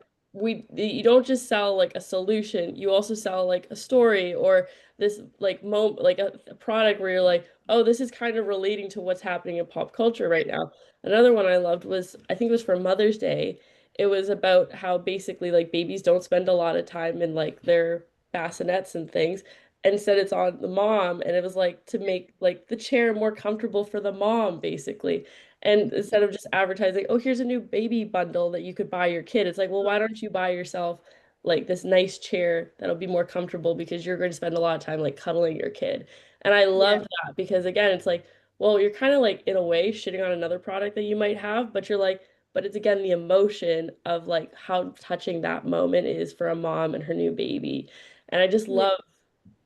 you don't just sell like a solution, you also sell like a story or this like moment like a product where you're like, oh, this is kind of relating to what's happening in pop culture right now. Another one I loved was I think it was for Mother's Day. It was about how basically like babies don't spend a lot of time in like their bassinets and things. Instead, it's on the mom, and it was like to make like the chair more comfortable for the mom, basically. And instead of just advertising, oh, here's a new baby bundle that you could buy your kid, it's like, well, why don't you buy yourself like this nice chair that'll be more comfortable because you're going to spend a lot of time like cuddling your kid. And I Yeah. love that because again, it's like, well, you're kind of like in a way shitting on another product that you might have, but you're like, but it's again the emotion of like how touching that moment is for a mom and her new baby. And I just Yeah. love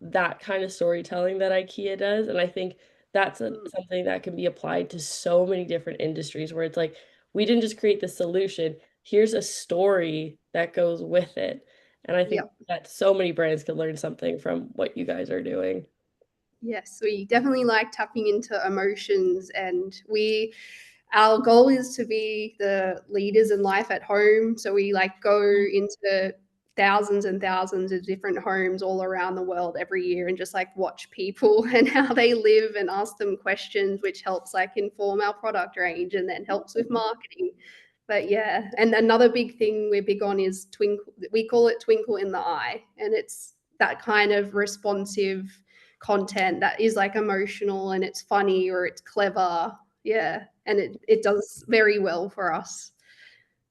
that kind of storytelling that IKEA does. And I think that's Mm. something that can be applied to so many different industries where it's like, we didn't just create the solution, here's a story that goes with it. And I think Yeah. that so many brands can learn something from what you guys are doing. Yes, we definitely like tapping into emotions, and our goal is to be the leaders in life at home. So we like go into thousands and thousands of different homes all around the world every year and just like watch people and how they live and ask them questions, which helps like inform our product range and then helps with marketing. But yeah, and another big thing we're big on is twinkle. We call it twinkle in the eye, and it's that kind of responsive content that is like emotional and it's funny or it's clever. Yeah. And it does very well for us.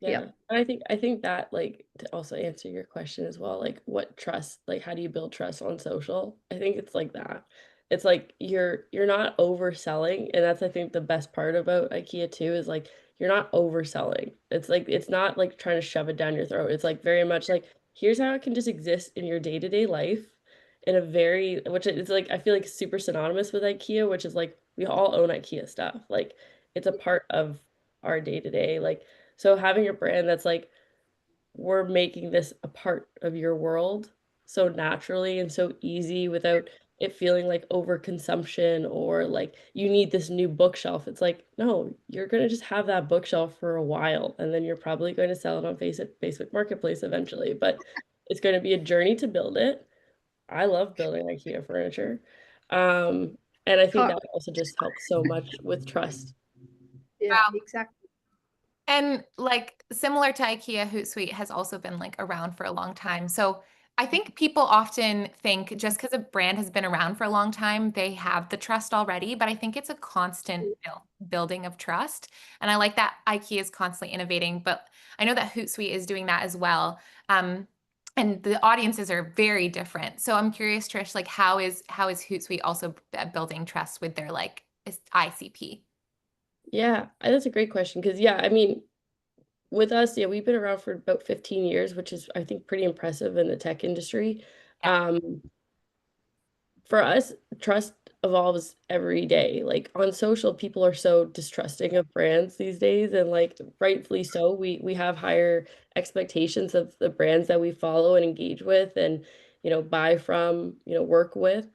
Yeah. Yep. And I think that like to also answer your question as well, like what trust, like how do you build trust on social? I think it's like that. It's like you're not overselling, and that's I think the best part about IKEA too is like you're not overselling. It's like it's not like trying to shove it down your throat. It's like very much like here's how it can just exist in your day-to-day life in a very which is like I feel like super synonymous with IKEA, which is like we all own IKEA stuff. Like it's a part of our day-to-day. Like so having a brand that's like, we're making this a part of your world so naturally and so easy without it feeling like overconsumption or like you need this new bookshelf. It's like, no, you're gonna just have that bookshelf for a while and then you're probably going to sell it on Facebook Marketplace eventually. But it's going to be a journey to build it. I love building IKEA furniture. Um, and I think Can't, that also just helps so much with trust. yeah, Wow. exactly. And like similar to IKEA, Hootsuite has also been like around for a long time. So I think people often think just because a brand has been around for a long time, they have the trust already. But I think it's a constant building of trust. And I like that IKEA is constantly innovating, but I know that Hootsuite is doing that as well. Um, and the audiences are very different. So I'm curious, Trish, like how is Hootsuite also building trust with their like ICP? Yeah, that's a great question because yeah, I mean, with us, yeah, we've been around for about 15 years, which is I think pretty impressive in the tech industry. Yeah. For us, trust evolves every day. Like on social, people are so distrusting of brands these days, and like rightfully so. We have higher expectations of the brands that we follow and engage with and, buy from, work with.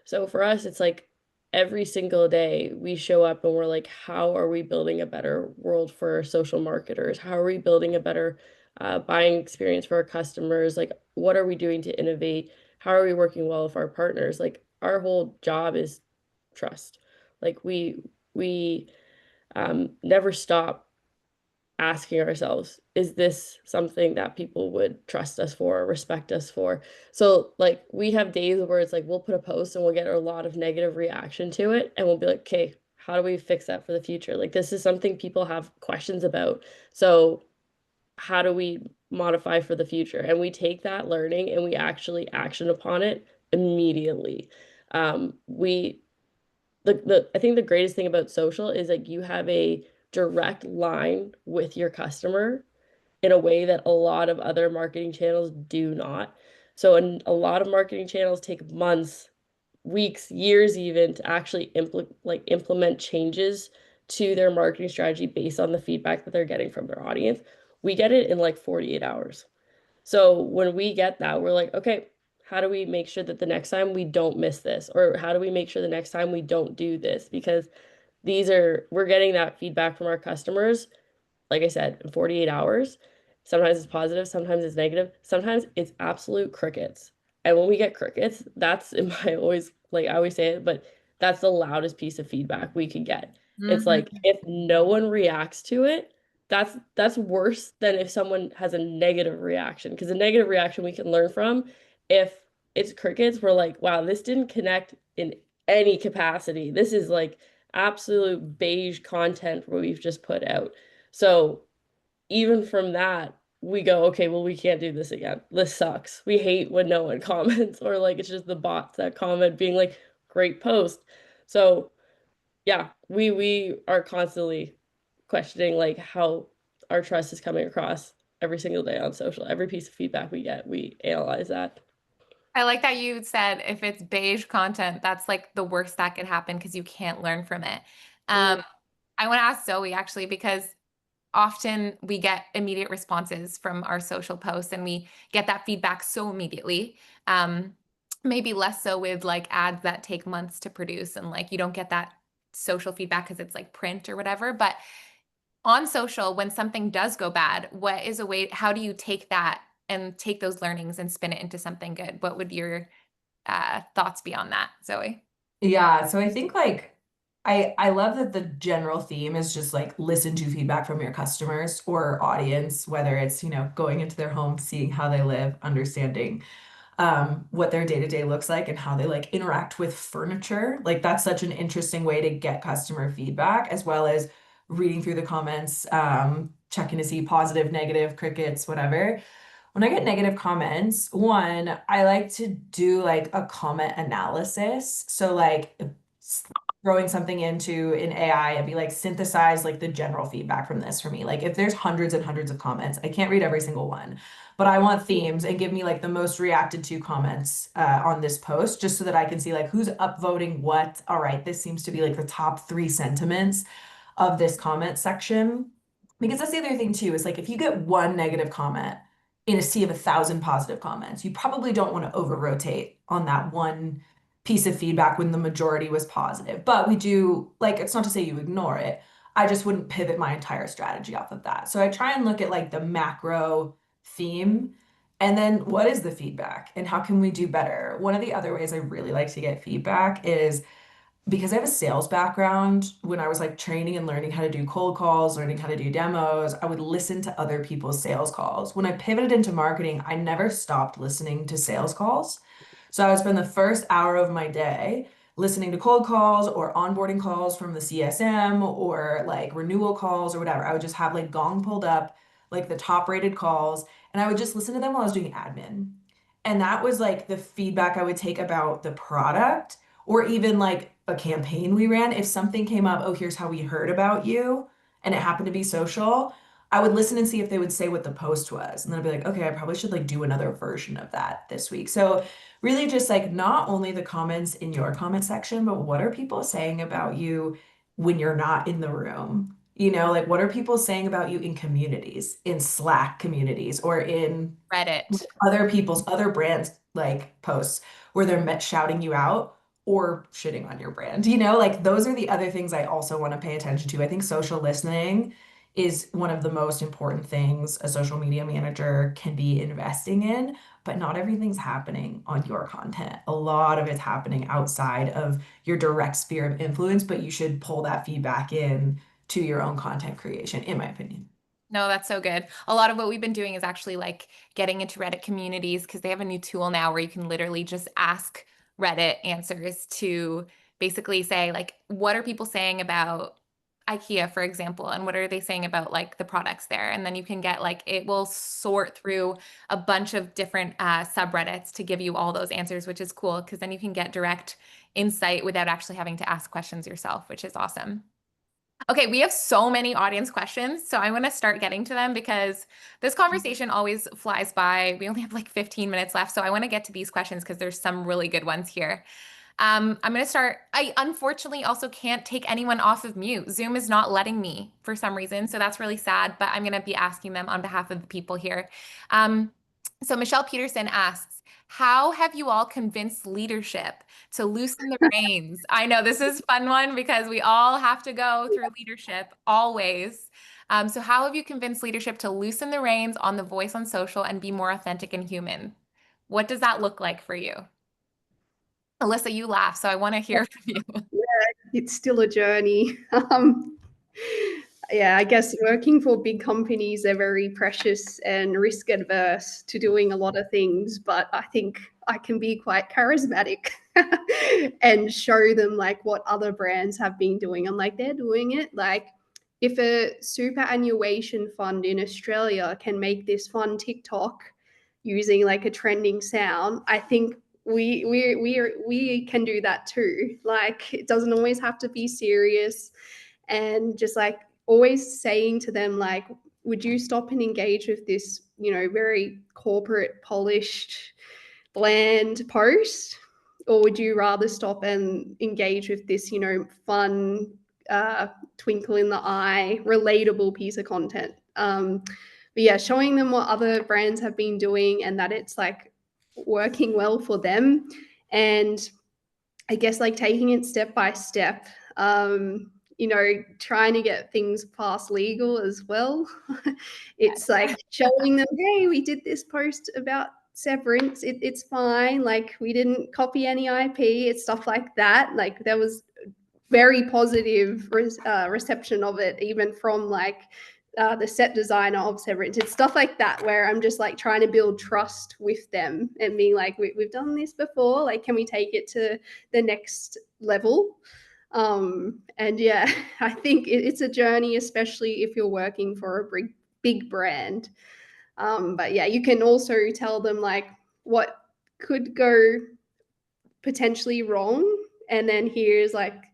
So for us, it's like every single day we show up and we're like, how are we building a better world for our social marketers? How are we building a better buying experience for our customers? Like, what are we doing to innovate? How are we working well with our partners? Like our whole job is trust. Like we never stop asking ourselves, is this something that people would trust us for or respect us for? So like we have days where it's like we'll put a post and we'll get a lot of negative reaction to it and we'll be like, okay, how do we fix that for the future? Like this is something people have questions about. So how do we modify for the future? And we take that learning and we actually action upon it immediately. We I think the greatest thing about social is like you have a direct line with your customer in a way that a lot of other marketing channels do not. So a lot of marketing channels take months, weeks, years even to actually implement changes to their marketing strategy based on the feedback that they're getting from their audience. We get it in like 48 hours. So when we get that, we're like, okay, how do we make sure that the next time we don't miss this? Or how do we make sure the next time we don't do this? Because we're getting that feedback from our customers, like I said, in 48 hours. Sometimes it's positive, sometimes it's negative, sometimes it's absolute crickets. And when we get crickets, that's in my always, like I always say it, but that's the loudest piece of feedback we could get. It's like if no one reacts to it, that's worse than if someone has a negative reaction. Because a negative reaction we can learn from. If it's crickets, we're like, wow, this didn't connect in any capacity. This is like absolute beige content what we've just put out. So even from that, we go, okay, well, we can't do this again. This sucks. We hate when no one comments or like it's just the bots that comment being like, great post. So yeah, we are constantly questioning like how our trust is coming across every single day on social. Every piece of feedback we get, we analyze that. I like that you said if it's beige content, that's like the worst that could happen because you can't learn from it. I want to ask Zoe actually, because often we get immediate responses from our social posts and we get that feedback so immediately. Maybe less so with like ads that take months to produce and like you don't get that social feedback because it's like print or whatever. But on social, when something does go bad, what is a way, how do you take that and take those learnings and spin it into something good? What would your thoughts be on that, Zoe? Yeah, so I think like I love that the general theme is just like listen to feedback from your customers or audience, whether it's, going into their home, seeing how they live, understanding what their day-to-day looks like and how they like interact with furniture. Like that's such an interesting way to get customer feedback, as well as reading through the comments, checking to see positive, negative, crickets, whatever. When I get negative comments, one, I like to do like a comment analysis. So like throwing something into an AI and be like, synthesize like the general feedback from this for me. Like if there's hundreds and hundreds of comments, I can't read every single one, but I want themes and give me like the most reacted to comments on this post, just so that I can see like who's upvoting what. All right, this seems to be like the top 3 sentiments of this comment section. Because that's the other thing too, is like if you get one negative comment in a sea of 1,000 positive comments, you probably don't want to over rotate on that one piece of feedback when the majority was positive. But we do, like, it's not to say you ignore it. I just wouldn't pivot my entire strategy off of that. So I try and look at like the macro theme and then what is the feedback and how can we do better? One of the other ways I really like to get feedback is because I have a sales background. When I was like training and learning how to do cold calls, learning how to do demos, I would listen to other people's sales calls. When I pivoted into marketing, I never stopped listening to sales calls. So I would spend the first hour of my day listening to cold calls or onboarding calls from the CSM or like renewal calls or whatever. I would just have like Gong pulled up, like the top rated calls, and I would just listen to them while I was doing admin. And that was like the feedback I would take about the product or even like a campaign we ran. If something came up, oh, here's how we heard about you, and it happened to be social, I would listen and see if they would say what the post was. And then I'd be like, okay, I probably should like do another version of that this week. So really just like not only the comments in your comment section, but what are people saying about you when you're not in the room? Like what are people saying about you in communities, in Slack communities, or in Reddit. other people's other brands like posts where they're shouting you out or shitting on your brand. Like those are the other things I also want to pay attention to. I think social listening is one of the most important things a social media manager can be investing in, but not everything's happening on your content. A lot of it's happening outside of your direct sphere of influence, but you should pull that feedback in to your own content creation, in my opinion. No, that's so good. A lot of what we've been doing is actually like getting into Reddit communities because they have a new tool now where you can literally just ask Reddit answers to basically say like, what are people saying about IKEA, for example, and what are they saying about like the products there? And then you can get like, it will sort through a bunch of different subreddits to give you all those answers, which is cool because then you can get direct insight without actually having to ask questions yourself, which is awesome. Okay, we have so many audience questions, so I want to start getting to them because this conversation always flies by. We only have like 15 minutes left, so I want to get to these questions because there's some really good ones here. I'm going to start. I unfortunately also can't take anyone off of mute. Zoom is not letting me for some reason, so that's really sad, but I'm going to be asking them on behalf of the people here. So Michelle Peterson asks, how have you all convinced leadership to loosen the reins? I know this is a fun one because we all have to go through leadership always. So how have you convinced leadership to loosen the reins on the voice on social and be more authentic and human? What does that look like for you? Elissa, you laugh, so I want to hear from you. It's still a journey. Yeah, I guess working for big companies, they're very precious and risk adverse to doing a lot of things, but I think I can be quite charismatic and show them like what other brands have been doing. I'm like, they're doing it. Like if a superannuation fund in Australia can make this fun TikTok using like a trending sound, I think we can do that too. Like it doesn't always have to be serious, and just like always saying to them like, would you stop and engage with this, very corporate, polished, bland post, or would you rather stop and engage with this, fun, twinkle in the eye, relatable piece of content? But yeah, showing them what other brands have been doing and that it's like working well for them, and I guess like taking it step by step. Trying to get things past legal as well. It's like showing them, hey, we did this post about severance. It's fine. Like we didn't copy any IP. It's stuff like that. Like there was very positive reception of it, even from like the set designer of Severance. It's stuff like that where I'm just like trying to build trust with them and being like, we've done this before. Like, can we take it to the next level? And yeah, I think it's a journey, especially if you're working for a big brand. But yeah, you can also tell them like what could go potentially wrong, and then here's like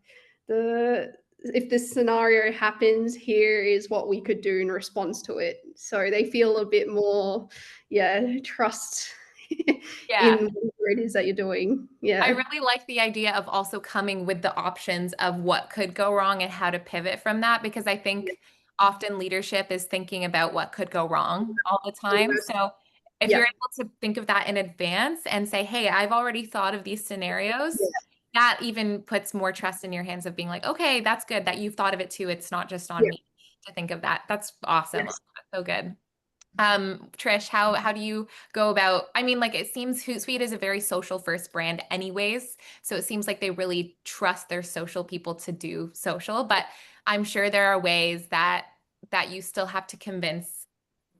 if this scenario happens, here is what we could do in response to it. So they feel a bit more, trust Yeah. in what it is that you're doing. Yeah. I really like the idea of also coming with the options of what could go wrong and how to pivot from that, because I think often leadership is thinking about what could go wrong all the time. So if you're able to think of that in advance and say, hey, I've already thought of these scenarios, that even puts more trust in your hands of being like, okay, that's good that you've thought of it too. It's not just on me to think of that. That's awesome. Yes. So good. Trish, how do you go about, I mean, like it seems Hootsuite is a very social first brand anyways. So it seems like they really trust their social people to do social, but I'm sure there are ways that you still have to convince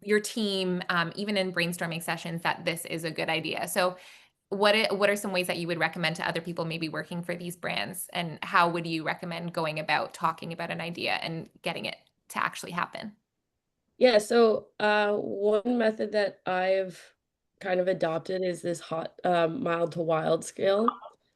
your team, even in brainstorming sessions, that this is a good idea. So what are some ways that you would recommend to other people maybe working for these brands, and how would you recommend going about talking about an idea and getting it to actually happen? Yeah, so one method that I've kind of adopted is this mild to wild scale.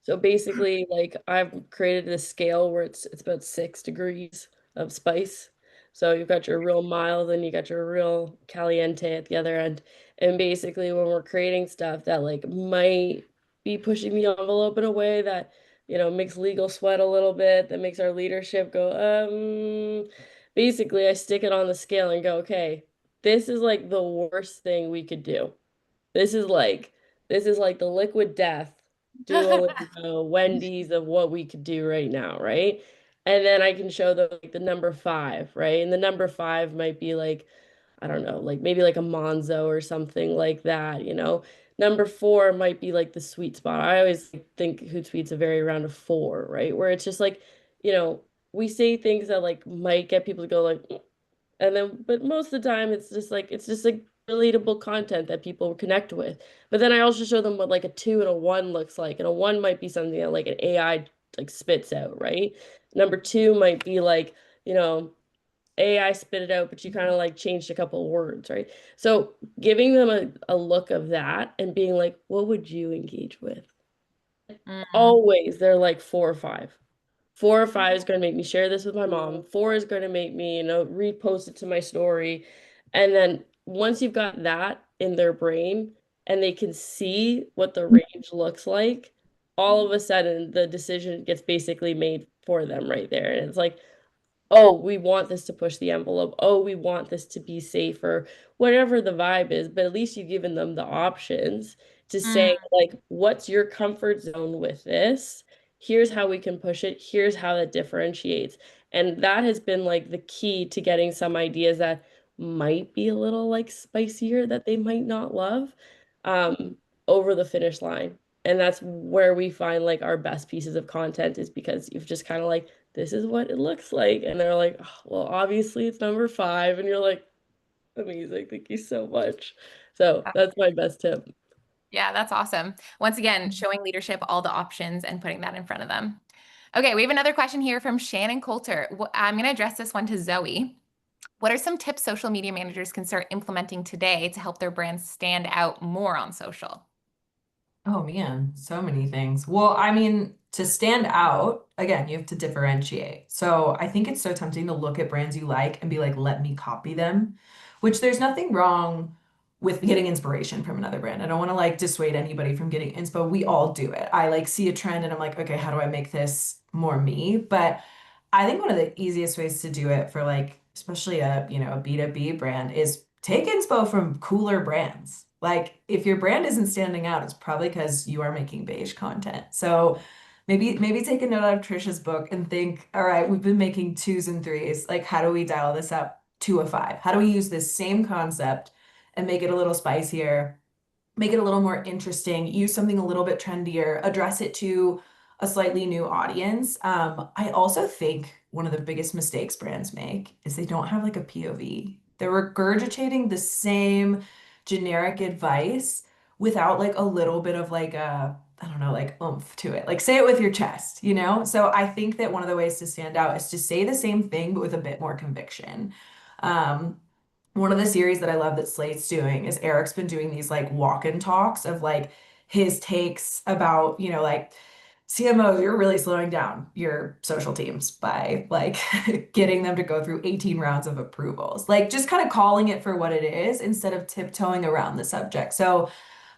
So basically, like I've created a scale where it's about 6 degrees of spice. So you've got your real mild and you got your real caliente at the other end. And basically, when we're creating stuff that like might be pushing the envelope in a way that, makes legal sweat a little bit, that makes our leadership go, basically, I stick it on the scale and go, okay, this is like the worst thing we could do. This is like the liquid death, Duolingo, Wendy's of what we could do right now, right? And then I can show them like the number 5, right? And the number 5 might be like, I don't know, like maybe like a Monzo or something like that. Number 4 might be like the sweet spot. I always think Hootsuite's a very around a 4, right? Where it's just like, you know, we say things that like might get people to go like, "Mm," and then, but most of the time it's just like relatable content that people connect with. But then I also show them what like a 2 and a 1 looks like, and a 1 might be something that like an AI like spits out, right? Number 2 might be like, you know, AI spit it out, but you kind of like changed a couple of words, right? So giving them a look of that and being like, what would you engage with? Always they're like 4 or 5. 4 or 5 is going to make me share this with my mom. 4 is going to make me, repost it to my story. And then once you've got that in their brain and they can see what the range looks like, all of a sudden the decision gets basically made for them right there. And it's like, oh, we want this to push the envelope. Oh, we want this to be safer, whatever the vibe is. But at least you've given them the options to say, like, what's your comfort zone with this? Here's how we can push it. Here's how that differentiates. And that has been like the key to getting some ideas that might be a little like spicier that they might not love um, over the finish line. And that's where we find like our best pieces of content is because you've just kind of like, this is what it looks like. And they're like, oh, well, obviously it's number 5. And you're like, amazing. Thank you so much. So that's my best tip. Yeah, that's awesome. Once again, showing leadership all the options and putting that in front of them. Okay, we have another question here from Shannon Coulter. I'm going to address this one to Zoe. What are some tips social media managers can start implementing today to help their brands stand out more on social? Oh man, so many things. Well, I mean, to stand out, again, you have to differentiate. So I think it's so tempting to look at brands you like and be like, let me copy them, which there's nothing wrong with getting inspiration from another brand. I don't want to like dissuade anybody from getting inspo. We all do it. I like see a trend and I'm like, okay, how do I make this more me? But I think one of the easiest ways to do it for like, especially a, a B2B brand is take inspo from cooler brands. Like if your brand isn't standing out, it's probably because you are making beige content. So maybe take a note out of Trisha's book and think, all right, we've been making 2s and 3s. Like how do we dial this up to a 5? How do we use this same concept and make it a little spicier, make it a little more interesting, use something a little bit trendier, address it to a slightly new audience. I also think one of the biggest mistakes brands make is they don't have like a POV. They're regurgitating the same generic advice without like a little bit of like a, I don't know, like oomph to it. Like say it with your chest, you know? So I think that one of the ways to stand out is to say the same thing, but with a bit more conviction. One of the series that I love that Slate's doing is Eric's been doing these like walk-in talks of like his takes about, like CMOs, you're really slowing down your social teams by like getting them to go through 18 rounds of approvals. Like just kind of calling it for what it is instead of tiptoeing around the subject. So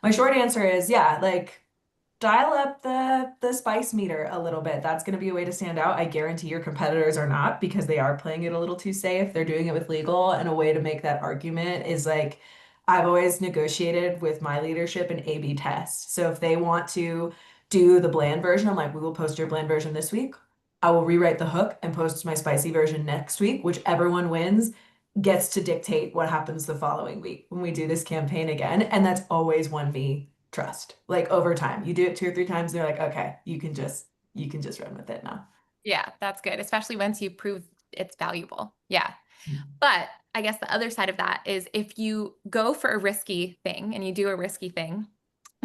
my short answer is, yeah, like dial up the spice meter a little bit. That's going to be a way to stand out. I guarantee your competitors are not because they are playing it a little too safe. They're doing it with legal, and a way to make that argument is like I've always negotiated with my leadership an A/B test. So if they want to do the bland version, I'm like, we will post your bland version this week. I will rewrite the hook and post my spicy version next week. Whichever one wins gets to dictate what happens the following week when we do this campaign again. And that's always won me trust. Like over time, you do it 2 or 3 times, they're like, okay, you can just run with it now. Yeah, that's good, especially once you prove it's valuable. Yeah. But I guess the other side of that is if you go for a risky thing and you do a risky thing,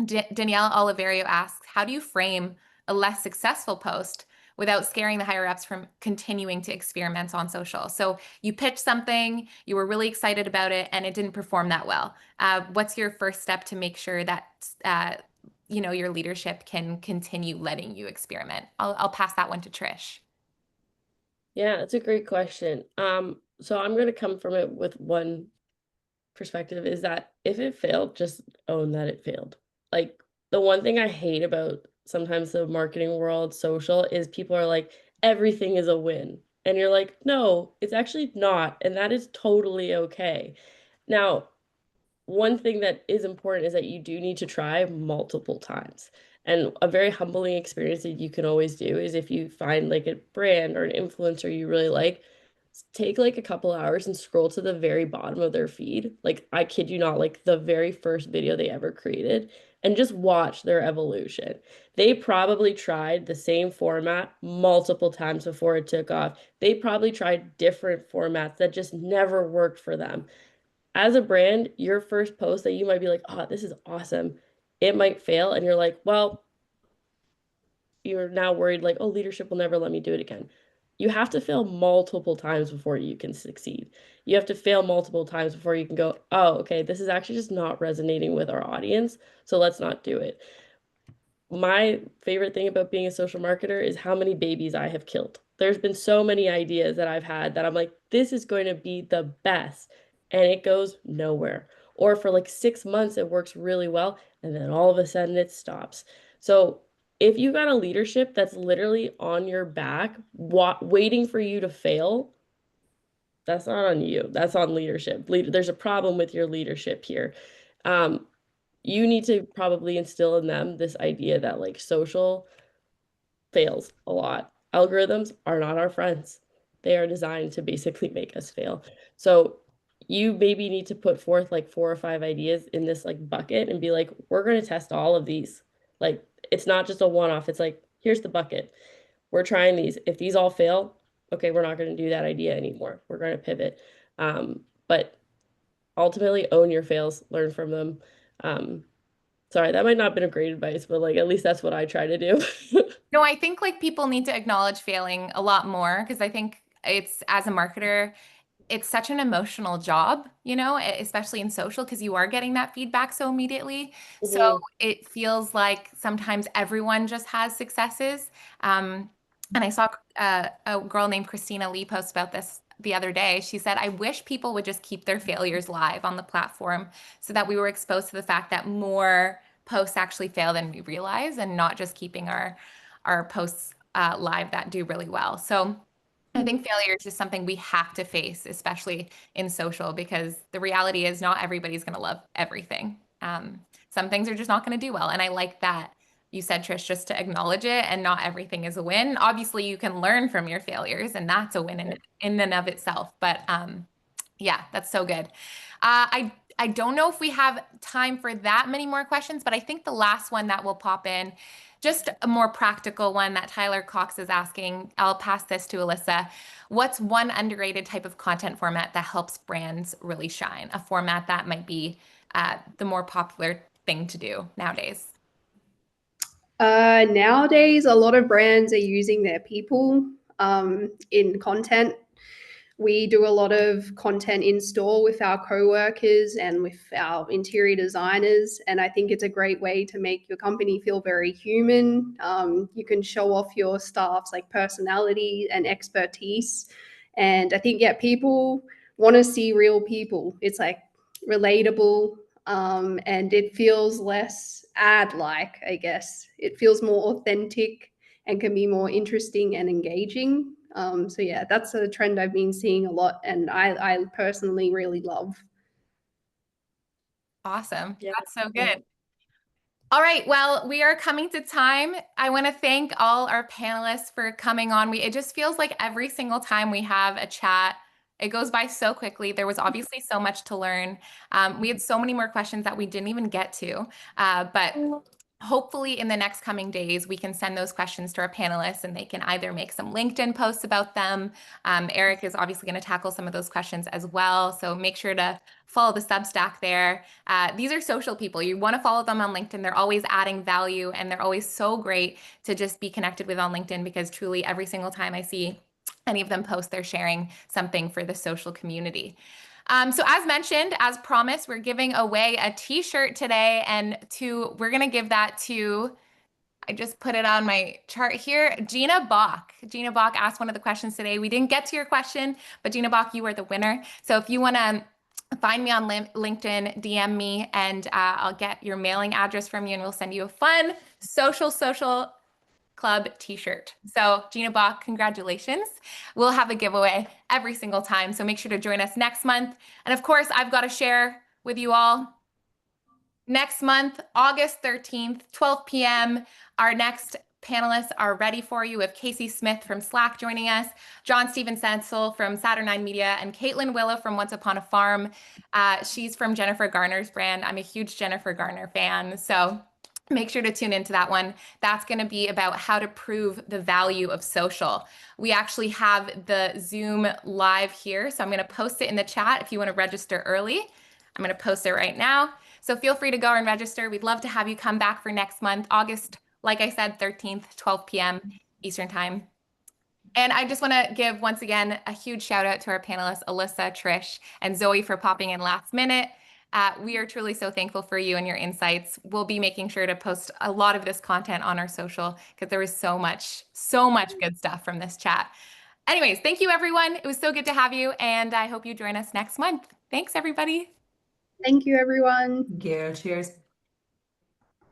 Danielle Oliverio asks, how do you frame a less successful post without scaring the higher ups from continuing to experiment on social? So you pitched something, you were really excited about it, and it didn't perform that well. What's your first step to make sure that your leadership can continue letting you experiment? I'll pass that one to Trish. Yeah, that's a great question. So I'm going to come from it with one perspective is that if it failed, just own that it failed. Like the one thing I hate about sometimes the marketing world, social, is people are like, everything is a win. And you're like, no, it's actually not. And that is totally okay. Now, one thing that is important is that you do need to try multiple times. And a very humbling experience that you can always do is if you find like a brand or an influencer you really like, take like a couple hours and scroll to the very bottom of their feed. Like, I kid you not, like the very first video they ever created, and just watch their evolution. They probably tried the same format multiple times before it took off. They probably tried different formats that just never worked for them. As a brand, your first post that you might be like, oh, this is awesome, it might fail. And you're like, well, you're now worried like, oh, leadership will never let me do it again. You have to fail multiple times before you can succeed. You have to fail multiple times before you can go, oh, okay, this is actually just not resonating with our audience, so let's not do it. My favorite thing about being a social marketer is how many babies I have killed. There's been so many ideas that I've had that I'm like, this is going to be the best, and it goes nowhere. Or for like 6 months, it works really well, and then all of a sudden it stops. So if you got a leadership that's literally on your back, waiting for you to fail, that's not on you. That's on leadership. There's a problem with your leadership here. You need to probably instill in them this idea that like social fails a lot. Algorithms are not our friends. They are designed to basically make us fail. So you maybe need to put forth like 4 or 5 ideas in this like bucket and be like, we're going to test all of these. Like, it's not just a one-off. It's like, here's the bucket. We're trying these. If these all fail, okay, we're not going to do that idea anymore. We're going to pivot. But ultimately own your fails, learn from them. Sorry, that might not have been a great advice, but like at least that's what I try to do. No, I think like people need to acknowledge failing a lot more because I think it's as a marketer, it's such an emotional job, you know, especially in social because you are getting that feedback so immediately. So it feels like sometimes everyone just has successes. And I saw a girl named Christina Lee post about this the other day. She said, I wish people would just keep their failures live on the platform so that we were exposed to the fact that more posts actually fail than we realize and not just keeping our posts live that do really well. So I think failure is just something we have to face, especially in social, because the reality is not everybody's going to love everything. Some things are just not going to do well. And I like that you said, Trish, just to acknowledge it and not everything is a win. Obviously, you can learn from your failures and that's a win in and of itself. But yeah, that's so good. I don't know if we have time for that many more questions, but I think the last one that will pop in, just a more practical one that Tyler Cox is asking. I'll pass this to Elissa. What's one underrated type of content format that helps brands really shine? A format that might be the more popular thing to do nowadays. Nowadays, a lot of brands are using their people in content. We do a lot of content in store with our co-workers and with our interior designers. And I think it's a great way to make your company feel very human. You can show off your staff's like personality and expertise. And I think, yeah, people want to see real people. It's like relatable, and it feels less ad-like, I guess. It feels more authentic and can be more interesting and engaging. So yeah, that's a trend I've been seeing a lot and I personally really love. Awesome. Yeah. That's so good. All right, well, we are coming to time. I want to thank all our panelists for coming on. It just feels like every single time we have a chat, it goes by so quickly. There was obviously so much to learn. We had so many more questions that we didn't even get to, but hopefully in the next coming days, we can send those questions to our panelists and they can either make some LinkedIn posts about them. Eric is obviously going to tackle some of those questions as well. So make sure to follow the Substack there. These are social people. You want to follow them on LinkedIn. They're always adding value and they're always so great to just be connected with on LinkedIn because truly every single time I see any of them post, they're sharing something for the social community. So as mentioned, as promised, we're giving away a t-shirt today and we're going to give that to, I just put it on my chart here, Gina Bach. Gina Bach asked one of the questions today. We didn't get to your question, but Gina Bach, you are the winner. So if you want to find me on LinkedIn, DM me, and I'll get your mailing address from you and we'll send you a fun social club t-shirt. So Gina Bach, congratulations. We'll have a giveaway every single time. So make sure to join us next month. And of course, I've got to share with you all next month, August 13th, 12 p.m., our next panelists are ready for you. We have Casey Smith from Slack joining us, John Steven Sensel from Saturnine Media, and Caitlin Willow from Once Upon a Farm. She's from Jennifer Garner's brand. I'm a huge Jennifer Garner fan, so make sure to tune into that one. That's going to be about how to prove the value of social. We actually have the Zoom live here, so I'm going to post it in the chat if you want to register early. I'm going to post it right now. So feel free to go and register. We'd love to have you come back for next month, August, like I said, 13th, 12 p.m. Eastern Time. And I just want to give, once again, a huge shout out to our panelists, Elissa, Trish, and Zoe for popping in last minute. We are truly so thankful for you and your insights. We'll be making sure to post a lot of this content on our social because there was so much good stuff from this chat. Anyways, thank you, everyone. It was so good to have you, and I hope you join us next month. Thanks, everybody. Thank you, everyone. Thank you. Cheers.